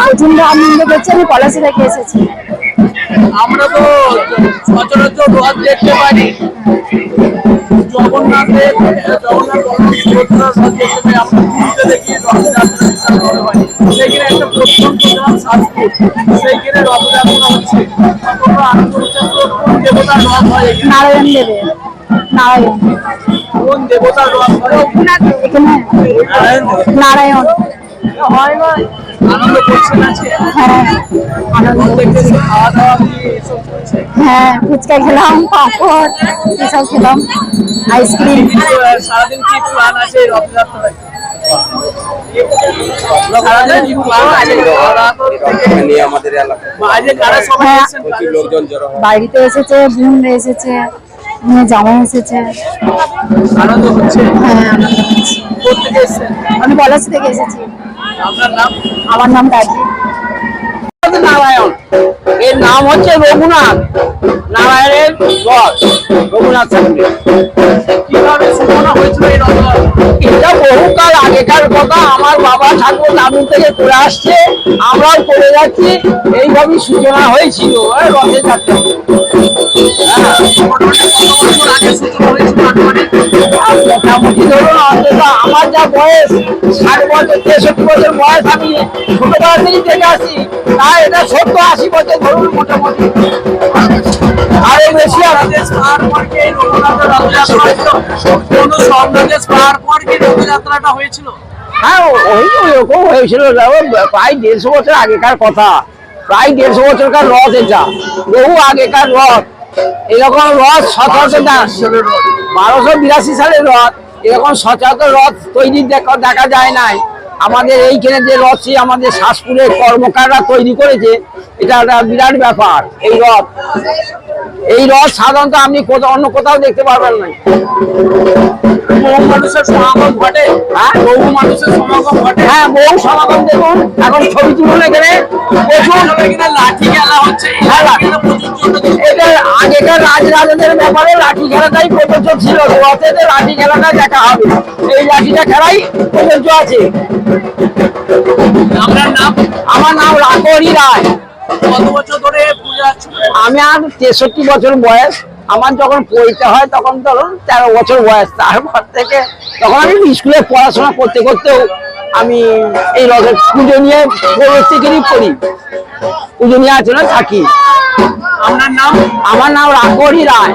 প্রচন্ড আনন্দ করছে। আমি পলাশি থেকে এসেছি। আমরা তো সচরাচর রথ দেখতে পারি জগন্নাথের, জগন্নাথ সুভদ্রার রথ দেখতে পাই, আমরা ঘুরতে দেখি রথযাত্রা বিশাল বড় হয়। সেইখানে একটা প্রত্যন্ত গ্রাম সাতপুর, সেইখানে রথযাত্রা হচ্ছে। তোমরা আনন্দ হচ্ছে, কোন দেবতার রথ হয় এখানে? নারায়ণ দেবের। নারায়ণ। কোন দেবতার রথ হয় এখানে? নারায়ণ। হয় না? আনন্দ করছে না? হ্যাঁ, আনন্দ করছি। খাওয়া দাওয়া কি এসব চলছে? হ্যাঁ, ফুচকা খেলাম, পাঁপড় এসব খেলাম, আইসক্রিম। সারাদিন কি প্ল্যান আছে এই রথযাত্রায়? সারাদিন কি প্ল্যান আছে? বাইরে কারা সবাই এসেছেন? বাড়িতে এসেছে, বোন এসেছে, মেয়ে জামাই এসেছে। আনন্দ হচ্ছে? হ্যাঁ, আনন্দ হচ্ছে। কোথেকে এসেছেন? আমি পলাশি থেকে এসেছি। আপনার নাম? আমার নাম কাজী। নারায়ণ। এর নাম হচ্ছে রঘুনাথ। নারায়ণের রথ, রঘুনাথ ঠাকুরের। কিভাবে সূচনা হয়েছিল এই রথযাত্রা? এটা বহুকাল আগেকার কথা। আমার বাবা ঠাকুর দাদু থেকে করে আসছে, আমরাও করে যাচ্ছি। এইভাবেই সূচনা হয়েছিল রথের যাত্রা। মোটামুটি ধরুন অন্তত আমার যা বয়স 60 বছর 63 বছর বয়স, আমি ছোটবেলা থেকেই দেখে আসি। তাই এটা 70-80 বছর ধরুন মোটামুটি। আরো বেশি রথযাত্রাটা হয়েছিল। হ্যাঁ, ওইরকম হয়েছিল। প্রায় 150 বছর আগেকার কথা। প্রায় 150 বছরকার রথ এটা, বহু আগেকার রথ। এরকম রথ সচরাচর 1282 সালের রথ। এরকম সচরাচর রথ তৈরি দেখা যায় নাই। আমাদের এইখানে যে রথটি আমাদের শাসপুরের কর্মকাররা তৈরি করেছে, এটা একটা বিরাট ব্যাপার। এই রথ সাধারণত আপনি অন্য কোথাও দেখতে পারবেন না। বহু মানুষের সমাগম ঘটে। হ্যাঁ, বহু মানুষের সমাগম ঘটে। হ্যাঁ, বহু সমাগম। দেখুন এখন ছবি তুলুন, এখানে লাঠি খেলা হচ্ছে। এটা আগেকার রাজরাজাদের ব্যাপারে লাঠি খেলাটাই প্রযোজ্য ছিল। রথে লাঠি খেলাটা দেখা হবে, এই লাঠিটা খেলাই প্রযোজ্য আছে। আপনার নাম? আমার নাম রাকহরি রায়। কত বছর ধরে পূজা? আমি আর 63 বছর বয়স। আমার যখন পড়তে হয় তখন ধরুন 13 বছর বয়স। তারপর থেকে তখন আমি স্কুলে পড়াশোনা করতে করতেও আমি এই রথের পুজো নিয়ে প্রত্যেকেরই করি, পুজো নিয়ে আচরণে থাকি। আপনার নাম? আমার নাম রাকহরি রায়।